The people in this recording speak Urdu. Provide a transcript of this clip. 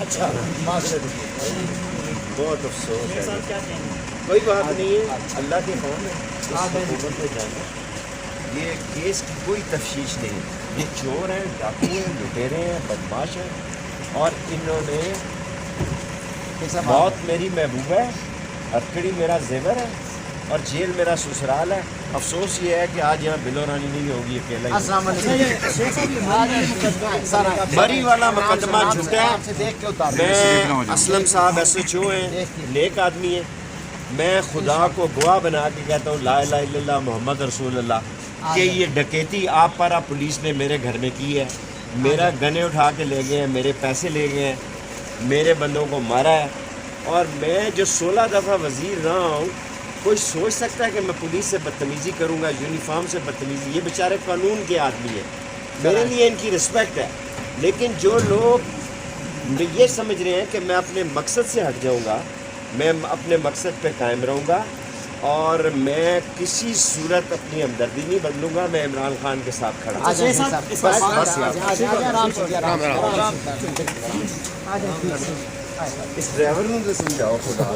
اچھا بہت افسوس ہے. کوئی بات نہیں ہے, اللہ کے فون ہے, اس حکومت میں جانا. یہ کیس کی کوئی تفتیش نہیں. یہ چور ہیں, ڈاکو ہیں, لٹیرے ہیں, بدماش ہیں, اور انہوں نے موت میری محبوب ہے, ہتھکڑی میرا زیور ہے, اور جیل میرا سسرال ہے. افسوس یہ ہے کہ آج یہاں بلو رانی نہیں ہوگی, اکیلا ہی. السلام علیکم. مری والا مقدمہ جھوٹا ہے. میں اسلم صاحب SHO ہیں, نیک آدمی ہیں. میں خدا کو گواہ بنا کے کہتا ہوں لا الہ الا اللہ محمد رسول اللہ کہ یہ ڈکیتی آپ پر پولیس نے میرے گھر میں کی ہے. میرا گنے اٹھا کے لے گئے ہیں, میرے پیسے لے گئے ہیں, میرے بندوں کو مارا ہے. اور میں جو 16 دفعہ وزیر رہا ہوں, کوئی سوچ سکتا ہے کہ میں پولیس سے بدتمیزی کروں گا, یونیفارم سے بدتمیزی؟ یہ بیچارے قانون کے آدمی ہیں, میرے لیے ان کی رسپیکٹ ہے. لیکن جو لوگ یہ سمجھ رہے ہیں کہ میں اپنے مقصد سے ہٹ جاؤں گا, میں اپنے مقصد پہ قائم رہوں گا, اور میں کسی صورت اپنی ہمدردی نہیں بدلوں گا. میں عمران خان کے ساتھ کھڑا ہوں. اس ڈرائیور نے تو سمجھاؤ خدا